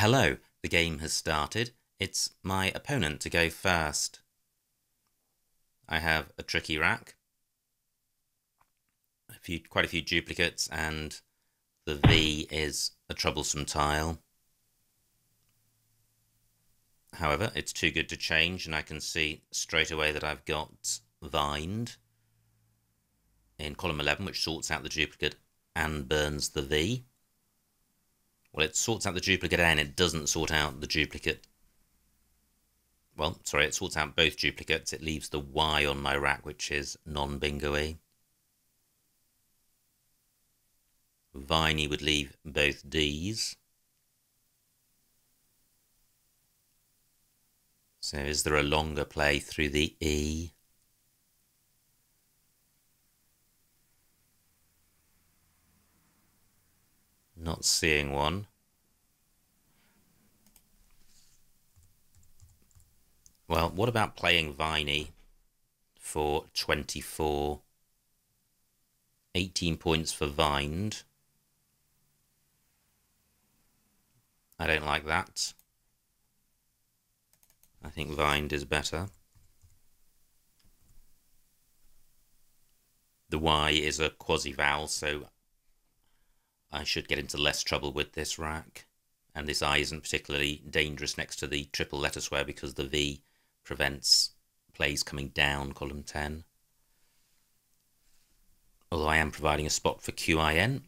Hello, the game has started. It's my opponent to go first. I have a tricky rack, quite a few duplicates, and the V is a troublesome tile. However, it's too good to change, and I can see straight away that I've got Vined in column 11, which sorts out the duplicate and burns the V. Well, it sorts out the duplicate and it doesn't sort out the duplicate. Well, sorry, it sorts out both duplicates. It leaves the Y on my rack, which is non-bingo-y. Viney would leave both Ds. So is there a longer play through the E? Not seeing one. Well, what about playing Viney for 24? 18 points for Vined. I don't like that. I think Vined is better. The Y is a quasi-vowel, so I should get into less trouble with this rack. And this I isn't particularly dangerous next to the triple letter square because the V prevents plays coming down column 10. Although I am providing a spot for QIN,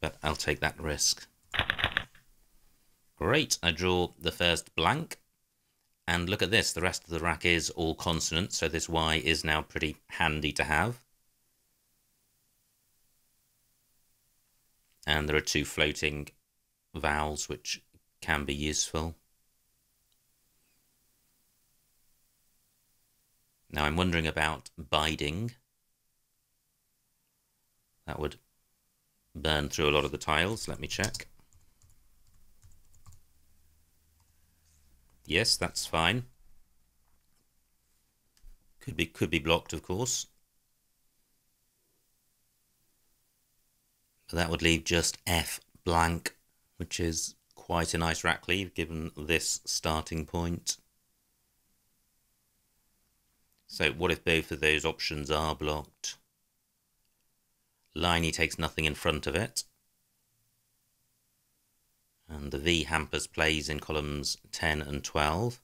but I'll take that risk. Great, I draw the first blank. And look at this, the rest of the rack is all consonants, so this Y is now pretty handy to have. And there are two floating vowels which can be useful. Now I'm wondering about biding. That would burn through a lot of the tiles. Let me check. Yes, that's fine. Could be blocked, of course. But that would leave just F blank, which is quite a nice rack leave given this starting point. So what if both of those options are blocked? Liney takes nothing in front of it. And the V hampers plays in columns 10 and 12.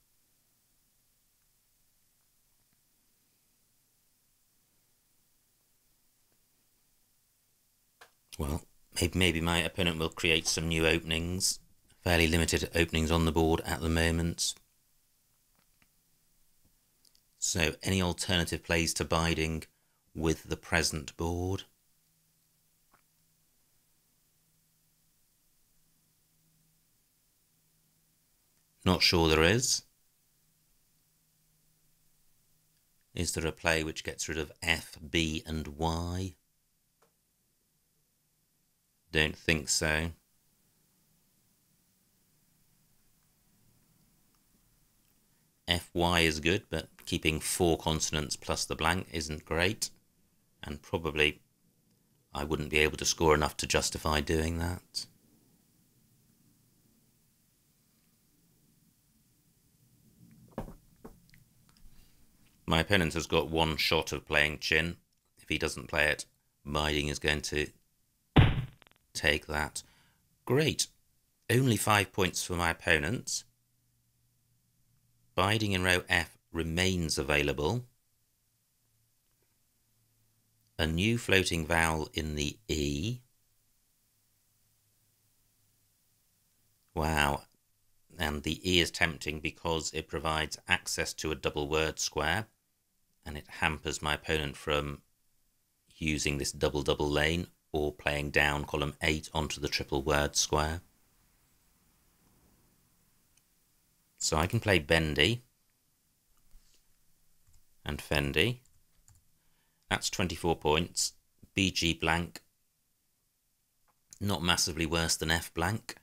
Well, maybe my opponent will create some new openings. Fairly limited openings on the board at the moment. So any alternative plays to biding with the present board? Not sure there is. Is there a play which gets rid of F, B and Y? Don't think so. FY is good, but keeping 4 consonants plus the blank isn't great. And probably I wouldn't be able to score enough to justify doing that. My opponent has got one shot of playing chin. If he doesn't play it, biding is going to take that. Great. Only 5 points for my opponent. Biding in row F remains available. A new floating vowel in the E. Wow. And the E is tempting because it provides access to a double word square. And it hampers my opponent from using this double-double lane or playing down column 8 onto the triple word square. So I can play Bendy and Fendi. That's 24 points. BG blank, not massively worse than F blank.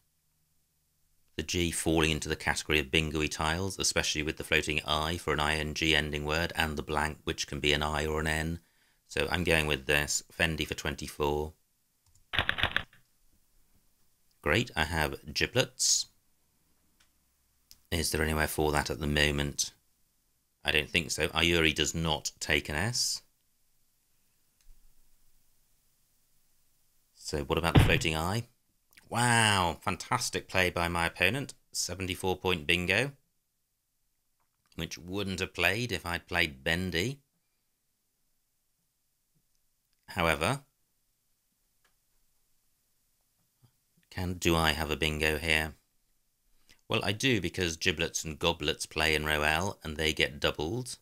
The G falling into the category of bingo-y tiles, especially with the floating I for an ing ending word and the blank, which can be an I or an N. So I'm going with this, Fendi for 24. Great, I have giblets. Is there anywhere for that at the moment? I don't think so. Ayuri does not take an S. So what about the floating I? Wow, fantastic play by my opponent. 74-point bingo. Which wouldn't have played if I'd played Bendy. However, do I have a bingo here? Well, I do, because Giblets and Goblets play in row L and they get doubled.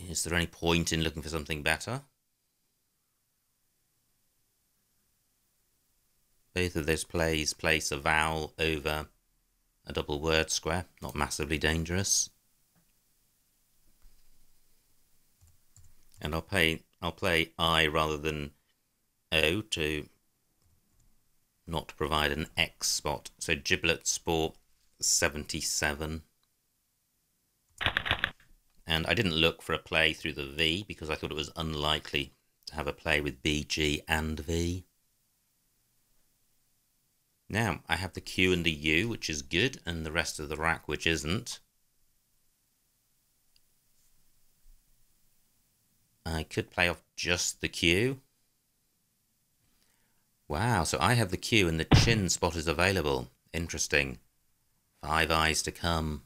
Is there any point in looking for something better? Both of those plays place a vowel over a double word square, not massively dangerous. And I'll play I rather than O to not provide an X spot. So Giblets for 77. And I didn't look for a play through the V because I thought it was unlikely to have a play with B, G and V. Now, I have the Q and the U, which is good, and the rest of the rack, which isn't. I could play off just the Q. Wow, so I have the Q and the chin spot is available. Interesting. 5 eyes to come.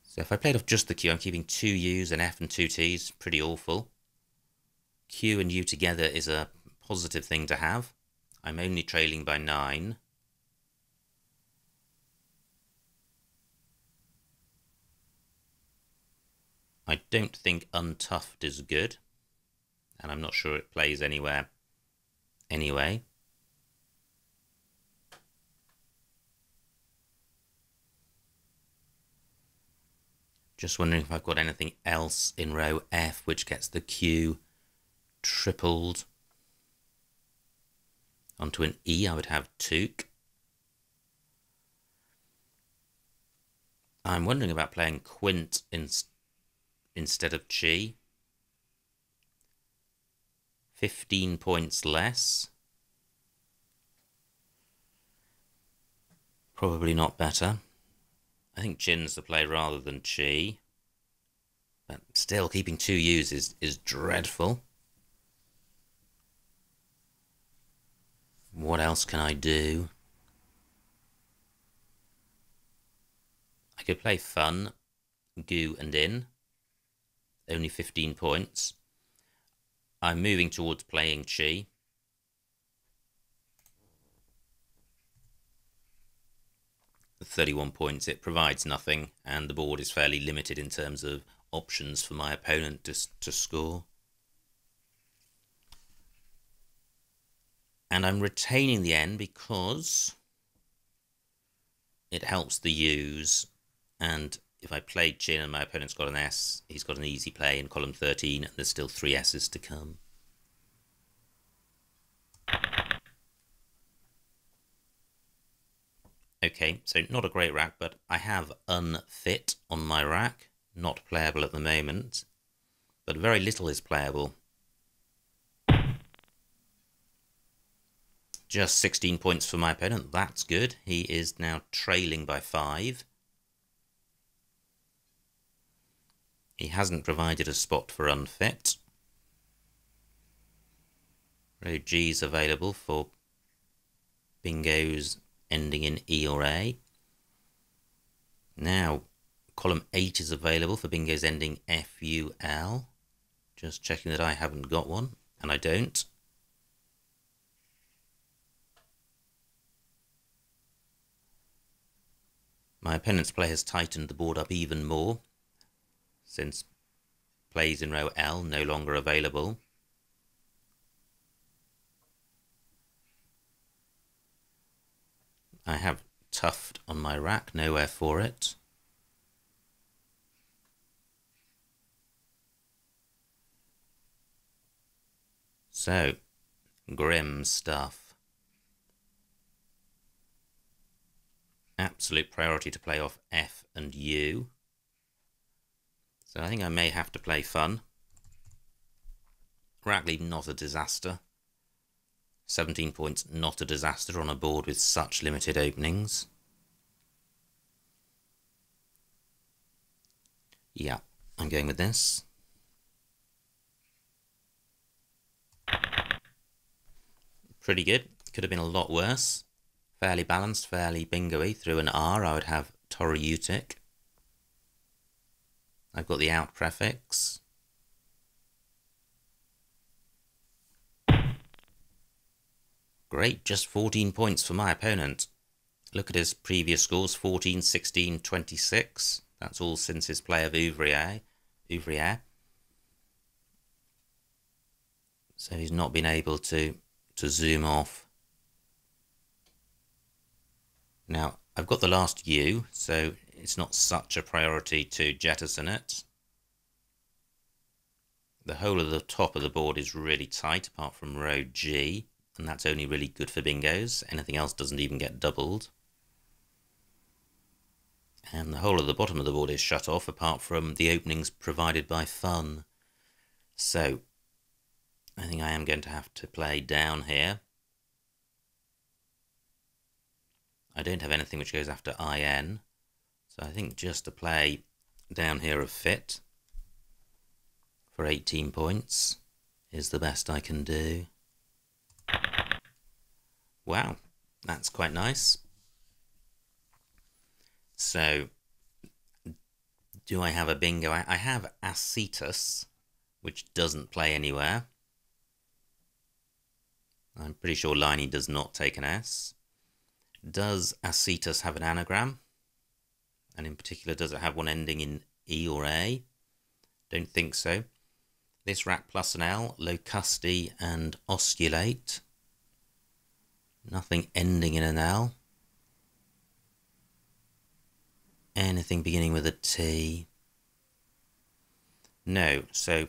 So if I played off just the Q, I'm keeping 2 U's, an F and 2 T's. Pretty awful. Q and U together is a positive thing to have. I'm only trailing by 9. I don't think untuffed is good, and I'm not sure it plays anywhere anyway. Just wondering if I've got anything else in row F which gets the Q tripled onto an E. I would have Took. I'm wondering about playing Quint instead of Chi. 15 points less. Probably not better. I think Chin's the play rather than Chi. But still, keeping 2 U's is dreadful. What else can I do? I could play Fun, Goo and In. Only 15 points. I'm moving towards playing Chi. At 31 points, it provides nothing, and the board is fairly limited in terms of options for my opponent to score. And I'm retaining the N because it helps the U's, and if I played Chin and my opponent's got an S, he's got an easy play in column 13, and there's still 3 S's to come. Okay, so not a great rack, but I have unfit on my rack. Not playable at the moment, but very little is playable. Just 16 points for my opponent. That's good. He is now trailing by 5. He hasn't provided a spot for unfit. Row G is available for bingos ending in E or A. Now, column 8 is available for bingos ending F, U, L. Just checking that I haven't got one, and I don't. My opponent's play has tightened the board up even more, since plays in row L no longer available. I have tuft on my rack, nowhere for it. So, grim stuff. Absolute priority to play off F and U. So I think I may have to play Fun. Rack lead not a disaster. 17 points, not a disaster on a board with such limited openings. Yeah, I'm going with this. Pretty good. Could have been a lot worse. Fairly balanced, fairly bingo-y. Through an R, I would have Toreutic. I've got the out prefix. Great, just 14 points for my opponent. Look at his previous scores, 14, 16, 26. That's all since his play of Ouvrier. So he's not been able to zoom off. Now, I've got the last U, so it's not such a priority to jettison it. The whole of the top of the board is really tight, apart from row G, and that's only really good for bingos. Anything else doesn't even get doubled. And the whole of the bottom of the board is shut off, apart from the openings provided by fun. So, I think I am going to have to play down here. I don't have anything which goes after IN, so I think just to play down here of fit for 18 points is the best I can do. Wow, that's quite nice. So, do I have a bingo? I have Acetus, which doesn't play anywhere. I'm pretty sure Liney does not take an S. Does Acetus have an anagram? And in particular, does it have one ending in E or A? Don't think so. This rat plus an L, locusti and osculate. Nothing ending in an L. Anything beginning with a T? No, so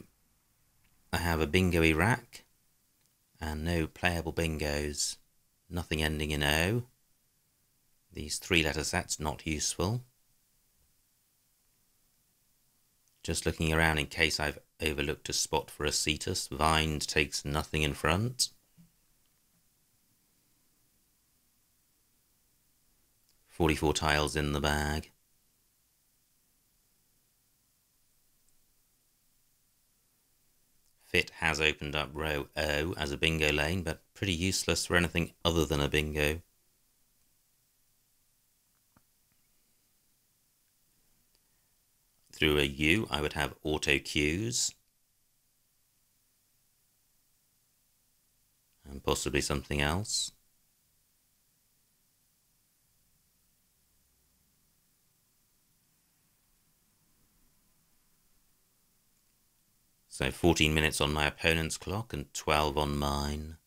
I have a bingo-y rack and no playable bingos. Nothing ending in O. These three-letter sets not useful. Just looking around in case I've overlooked a spot for Acetus. Vined takes nothing in front. "44 tiles in the bag. Fit has opened up row O as a bingo lane, but pretty useless for anything other than a bingo. Through a U, I would have auto cues. And possibly something else. So 14 minutes on my opponent's clock and 12 on mine.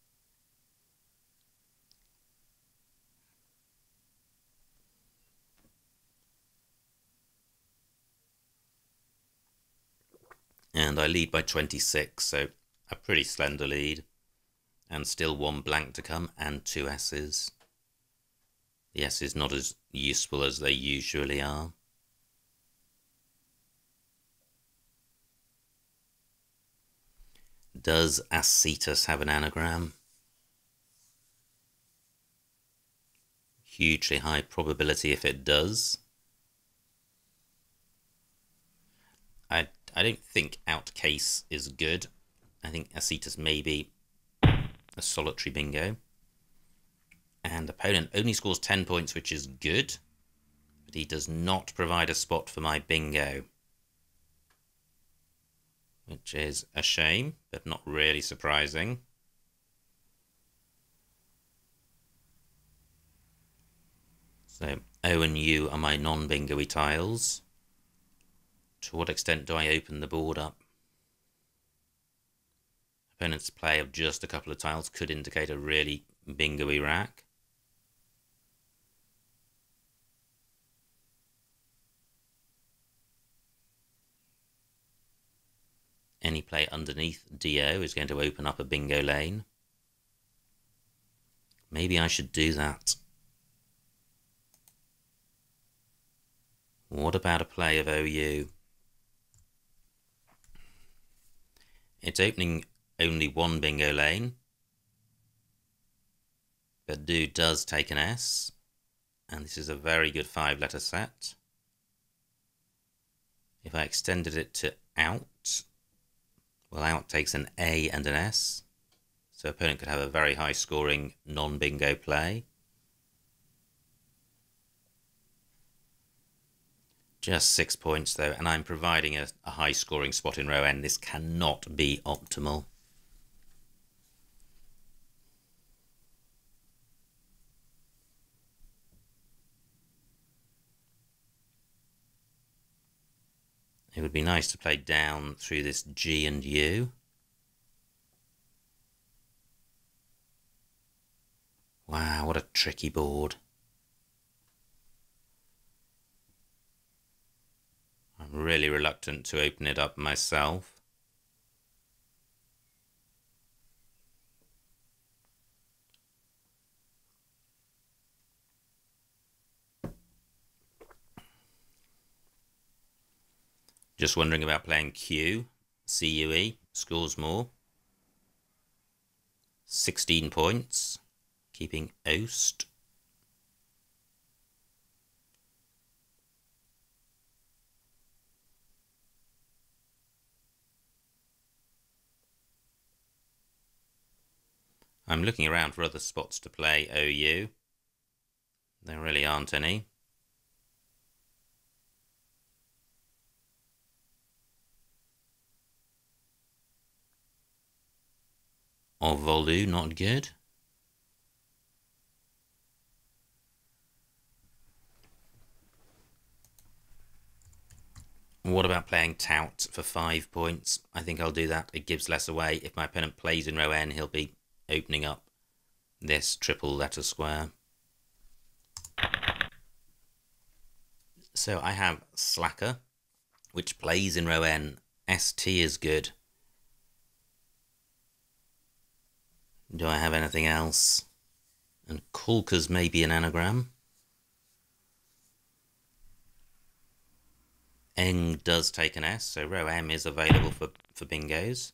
And I lead by 26, so a pretty slender lead. And still one blank to come and two S's. The S is not as useful as they usually are. Does Acetus have an anagram? Hugely high probability if it does. I don't think outcase is good. I think Acetus may be a solitary bingo. And opponent only scores 10 points, which is good. But he does not provide a spot for my bingo. Which is a shame, but not really surprising. So O and U are my non-bingo-y tiles. To what extent do I open the board up? Opponent's play of just a couple of tiles could indicate a really bingo-y rack. Any play underneath DO is going to open up a bingo lane. Maybe I should do that. What about a play of OU? It's opening only one bingo lane. But do does take an S, and this is a very good 5-letter set. If I extended it to out, well, out takes an A and an S, so opponent could have a very high scoring non-bingo play. Just 6 points though, and I'm providing a high scoring spot in row N. This cannot be optimal. It would be nice to play down through this G and U. Wow, what a tricky board. I'm really reluctant to open it up myself. Just wondering about playing Q, CUE, scores more. 16 points, keeping Oast. I'm looking around for other spots to play OU. There really aren't any. Or Volu, not good. What about playing Tout for 5 points? I think I'll do that. It gives less away. If my opponent plays in row N, he'll be opening up this triple letter square. So I have Slacker, which plays in row N. ST is good. Do I have anything else? And Kulka's maybe an anagram. Eng does take an S, so row M is available for bingos.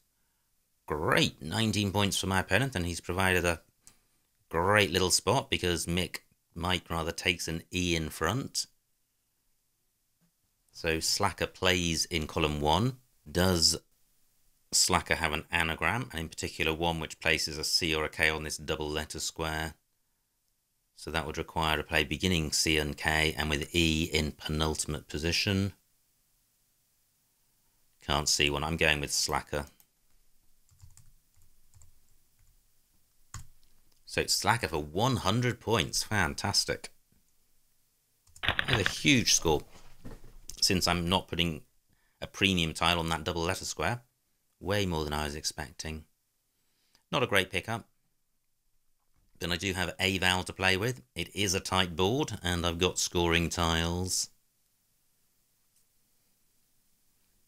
Great, 19 points for my opponent, and he's provided a great little spot because Mike rather takes an E in front. So Slacker plays in column 1. Does Slacker have an anagram, and in particular one which places a C or a K on this double letter square? So that would require a play beginning C and K and with E in penultimate position. Can't see one. I'm going with Slacker. So it's Slacker for 100 points. Fantastic. That's a huge score. Since I'm not putting a premium tile on that double letter square. Way more than I was expecting. Not a great pickup. But I do have a vowel to play with. It is a tight board, and I've got scoring tiles.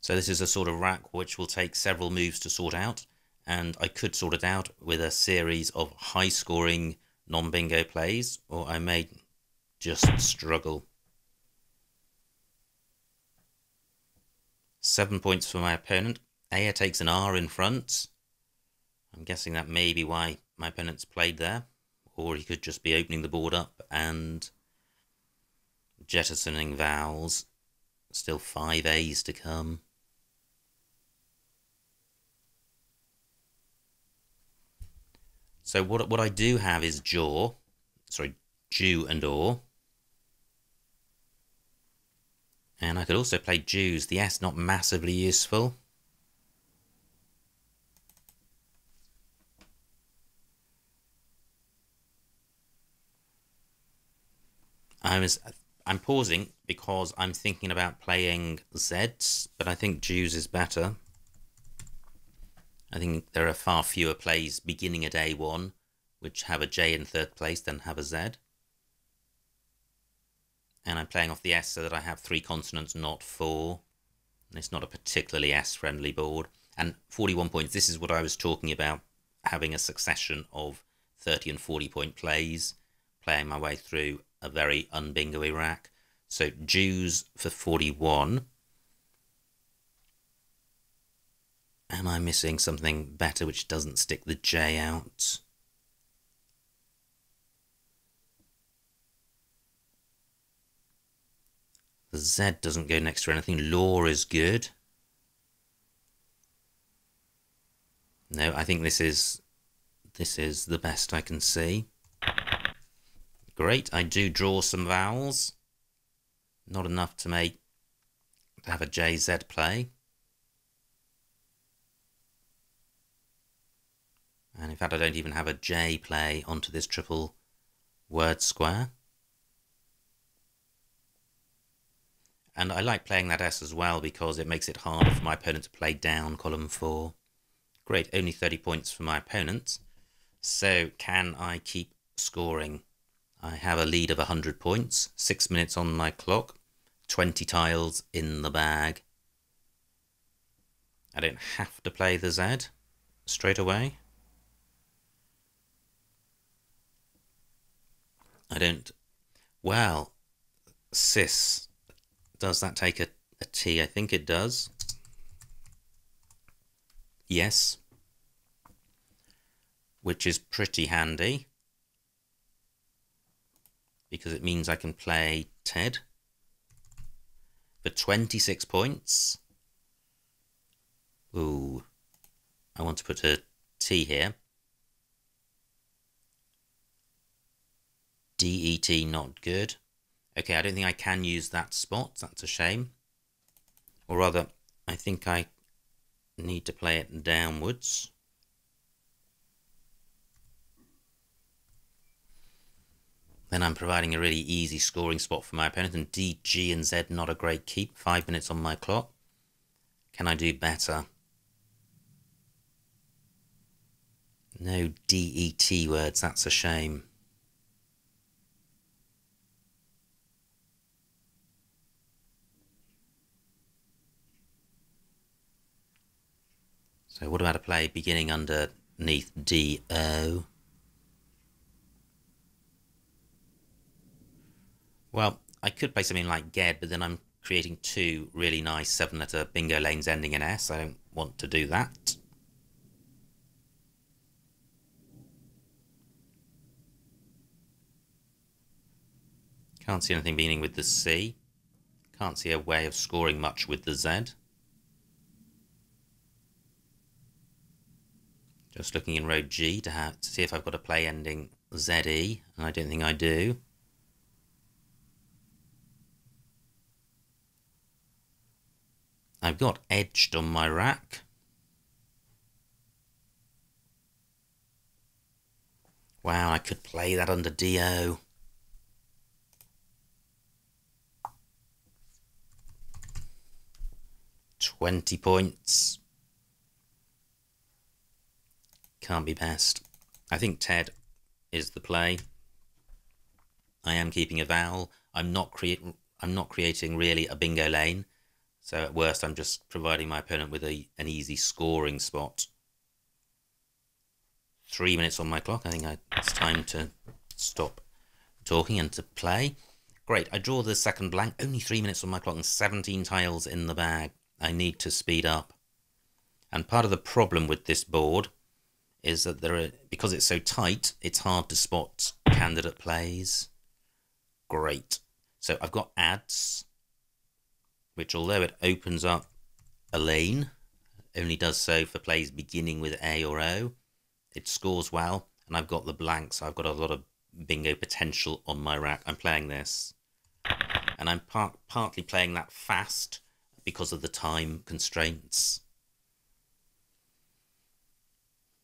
So this is a sort of rack which will take several moves to sort out, and I could sort it out with a series of high-scoring non-bingo plays, or I may just struggle. 7 points for my opponent. Aya takes an R in front. I'm guessing that may be why my opponent's played there, or he could just be opening the board up and jettisoning vowels. Still 5 A's to come. So what I do have is Jew and Or. And I could also play Jews. The S not massively useful. I'm pausing because I'm thinking about playing Zs, but I think Jews is better. I think there are far fewer plays beginning at A1 which have a J in third place than have a Z. And I'm playing off the S so that I have 3 consonants, not 4. And it's not a particularly S-friendly board. And 41 points, this is what I was talking about, having a succession of 30 and 40 point plays, playing my way through a very unbingo-y rack. So Jews for 41. Am I missing something better which doesn't stick the J out? The Z doesn't go next to anything. Law is good. No, I think this is the best I can see. Great, I do draw some vowels. Not enough to have a JZ play. And in fact, I don't even have a J play onto this triple word square. And I like playing that S as well because it makes it harder for my opponent to play down column 4. Great, only 30 points for my opponent. So can I keep scoring? I have a lead of 100 points, 6 minutes on my clock, 20 tiles in the bag. I don't have to play the Z straight away. I don't... Well, cis. Does that take a T? I think it does. Yes. Which is pretty handy, because it means I can play Ted for 26 points. Ooh, I want to put a T here. DET, not good. Okay, I don't think I can use that spot. That's a shame. Or rather, I think I need to play it downwards. Then I'm providing a really easy scoring spot for my opponent. And D, G, and Z, not a great keep. 5 minutes on my clock. Can I do better? No DET words. That's a shame. So what about a play beginning underneath DO? Well, I could play something like Ged, but then I'm creating 2 really nice 7-letter bingo lanes ending in S. I don't want to do that. Can't see anything beginning with the C. Can't see a way of scoring much with the Z. Just looking in row G to see if I've got a play ending ZE, and I don't think I do. I've got edged on my rack. Wow, I could play that under DO. $20 points. Can't be best. I think Ted is the play. I am keeping a vowel. I'm not creating really a bingo lane. So at worst, I'm just providing my opponent with an easy scoring spot. 3 minutes on my clock. I think it's time to stop talking and to play. Great, I draw the second blank. Only 3 minutes on my clock and 17 tiles in the bag. I need to speed up. And part of the problem with this board is that because it's so tight, it's hard to spot candidate plays. Great. So I've got ads, which although it opens up a lane, only does so for plays beginning with A or O. It scores well, and I've got the blank, so I've got a lot of bingo potential on my rack. I'm playing this, and I'm partly playing that fast because of the time constraints.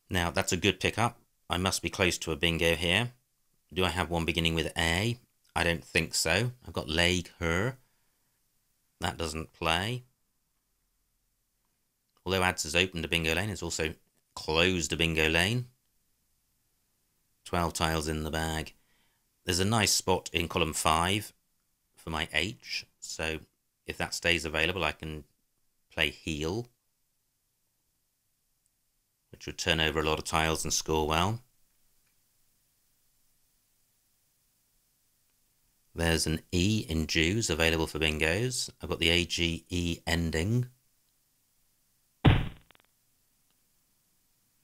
Now, that's a good pickup. I must be close to a bingo here. Do I have one beginning with A? I don't think so. I've got leg, her. That doesn't play. Although ads has opened a bingo lane, it's also closed a bingo lane. 12 tiles in the bag. There's a nice spot in column 5 for my H. So if that stays available, I can play heel, which would turn over a lot of tiles and score well. There's an E in Jews available for bingos. I've got the AGE ending.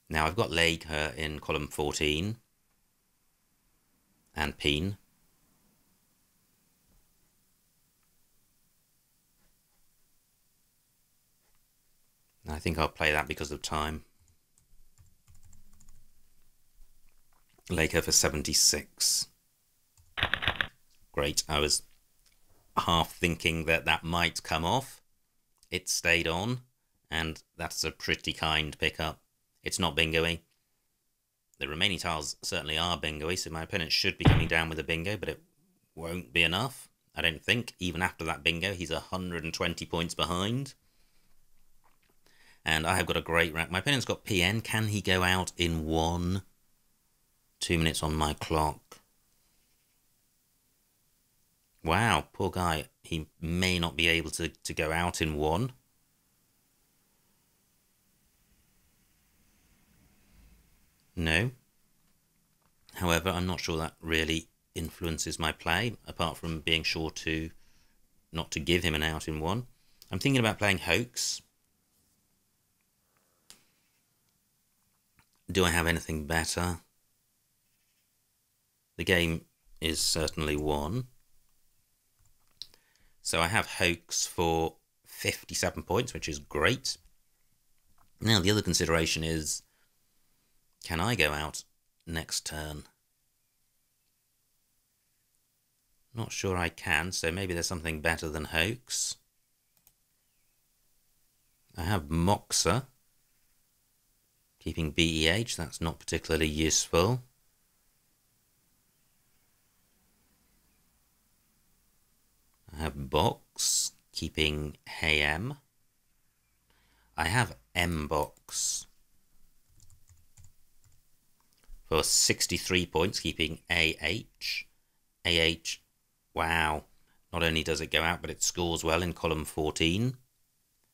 Now I've got leg her in column 14 and peen. I think I'll play that because of time. Laker for 76. Great. I was half thinking that that might come off. It stayed on, and that's a pretty kind pickup. It's not bingo-y. The remaining tiles certainly are bingo-y, so my opponent should be coming down with a bingo, but it won't be enough, I don't think. Even after that bingo, he's 120 points behind. And I have got a great rack. My opponent's got PN. Can he go out in 1? 2 minutes on my clock. Wow, poor guy. He may not be able to go out in 1. No. However, I'm not sure that really influences my play, apart from being sure to not to give him an out in 1. I'm thinking about playing Hoax. Do I have anything better? The game is certainly won. So I have Hoax for 57 points, which is great. Now the other consideration is, can I go out next turn? Not sure I can, so maybe there's something better than Hoax. I have Moxer, keeping BEH, that's not particularly useful. I have Box, keeping Hey M. I have M-Box for 63 points, keeping AH. AH, wow. Not only does it go out, but it scores well in column 14.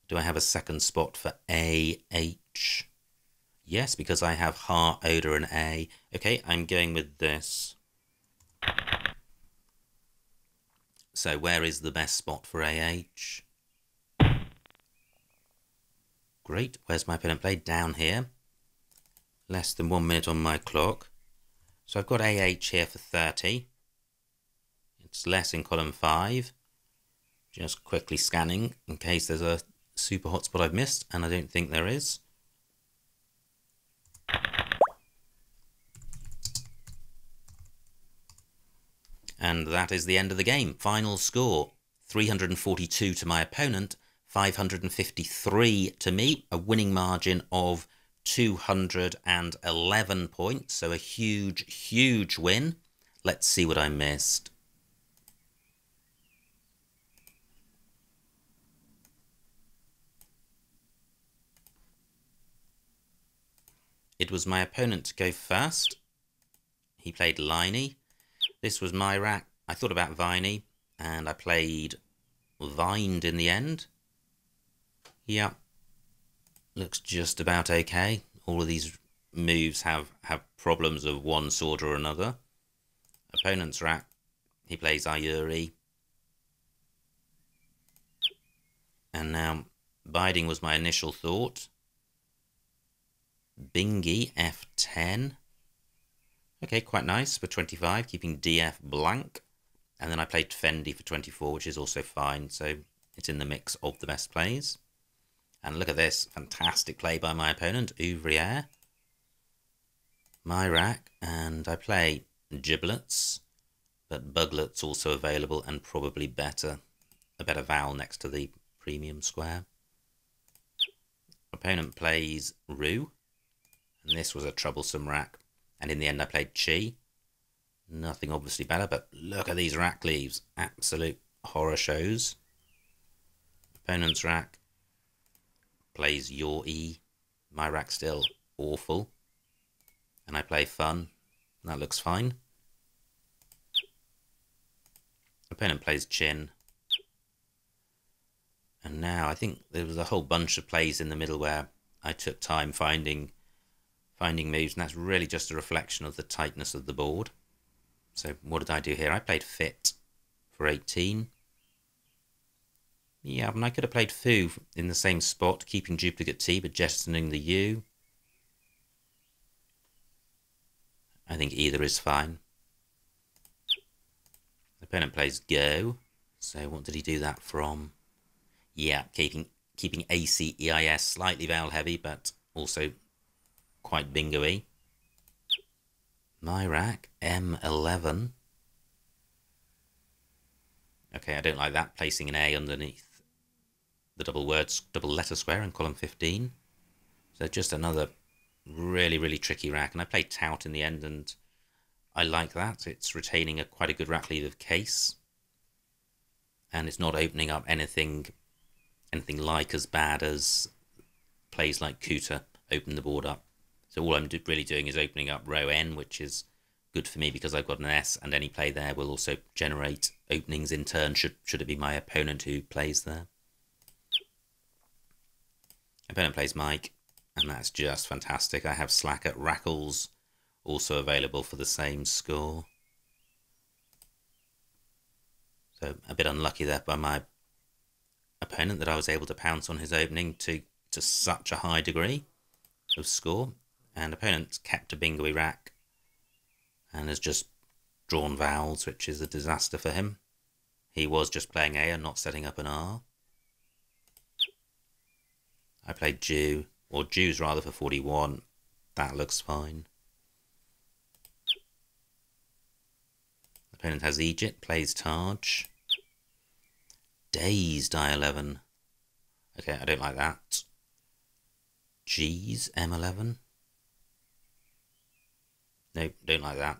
Do I have a second spot for AH? Yes, because I have Heart, Odor, and A. Okay, I'm going with this. So where is the best spot for AH? Great. Where's my opponent play? Down here. Less than 1 minute on my clock. So I've got AH here for 30. It's less in column 5. Just quickly scanning in case there's a super hot spot I've missed, and I don't think there is. And that is the end of the game. Final score, 342 to my opponent, 553 to me, a winning margin of 211 points, so a huge, huge win. Let's see what I missed. It was my opponent to go first. He played Liney. This was my rack. I thought about Viney, and I played Vined in the end. Yeah, looks just about okay. All of these moves have problems of one sort or another. Opponent's rack, he plays Ayuri. And now, biding was my initial thought. Bingy, F10. Okay, quite nice for 25, keeping DF blank. And then I played Fendi for 24, which is also fine. So it's in the mix of the best plays. And look at this. Fantastic play by my opponent, Ouvrière. My rack. And I play Giblets. But Buglet's also available and probably better. A better vowel next to the premium square. Opponent plays Roo. And this was a troublesome rack. And in the end I played Chi. Nothing obviously better, but look at these rack leaves. Absolute horror shows. Opponent's rack plays Your E. My rack's still awful. And I play Fun. That looks fine. Opponent plays Chin. And now I think there was a whole bunch of plays in the middle where I took time finding moves, and that's really just a reflection of the tightness of the board. So what did I do here? I played Fit for 18. Yeah, and I could have played Foo in the same spot, keeping duplicate T, but jettisoning the U. I think either is fine. The opponent plays Go. So what did he do that from? Yeah, keeping keeping ACEIS slightly vowel heavy, but also quite bingo-y. My rack, M11. Okay, I don't like that, placing an A underneath the double letter square in column 15. So just another really, really tricky rack. And I played tout in the end, and I like that. It's retaining quite a good rack lead of case. And it's not opening up anything like as bad as plays like Cooter open the board up. So all I'm really doing is opening up row N, which is good for me because I've got an S, and any play there will also generate openings in turn, should it be my opponent who plays there. Opponent plays Mike, and that's just fantastic. I have Slack at Rackles also available for the same score. So a bit unlucky there by my opponent that I was able to pounce on his opening to such a high degree of score. And opponent kept a bingo-y rack and has just drawn vowels, which is a disaster for him. He was just playing A and not setting up an R. I played Jew, or Jews rather, for 41. That looks fine. Opponent has Egypt, plays Taj. Dazed, I11. Okay, I don't like that. G's, M11. Nope, don't like that.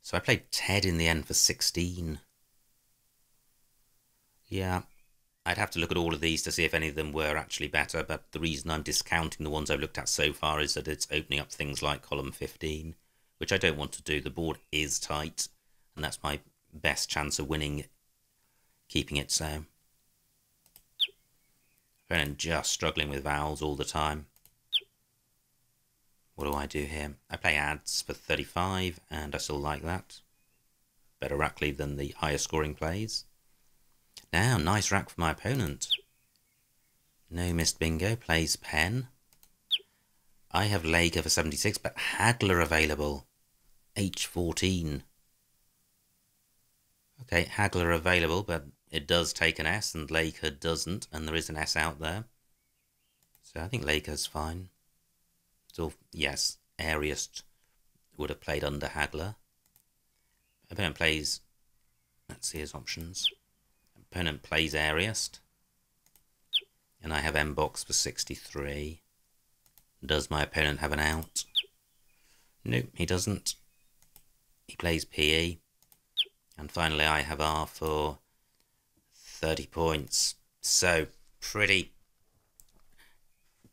So I played Ted in the end for 16. Yeah, I'd have to look at all of these to see if any of them were actually better, but the reason I'm discounting the ones I've looked at so far is that it's opening up things like column 15, which I don't want to do. The board is tight, and that's my best chance of winning, keeping it so. And just struggling with vowels all the time. What do I do here? I play ads for 35, and I still like that. Better rack lead than the higher scoring plays. Now, nice rack for my opponent. No missed bingo, plays pen. I have Laker for 76, but Hagler available. H14. Okay, Hagler available, but it does take an S, and Laker doesn't, and there is an S out there. So I think Laker's fine. So, yes, Ariest would have played under Hagler. Opponent plays, let's see his options. Opponent plays Ariest. And I have M-Box for 63. Does my opponent have an out? Nope, he doesn't. He plays PE. And finally I have R for 30 points. So, pretty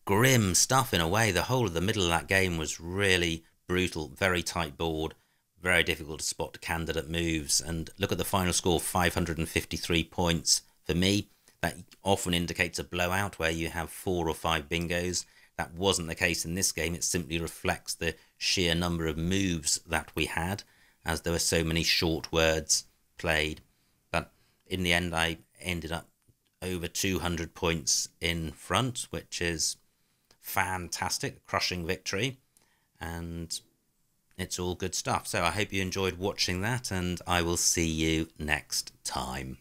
grim stuff in a way. The whole of the middle of that game was really brutal, very tight board, very difficult to spot candidate moves. And look at the final score, 553 points. For me, that often indicates a blowout where you have 4 or 5 bingos. That wasn't the case in this game. It simply reflects the sheer number of moves that we had, as there were so many short words played. But in the end, I ended up over 200 points in front, which is fantastic, crushing victory, and it's all good stuff. So I hope you enjoyed watching that, and I will see you next time.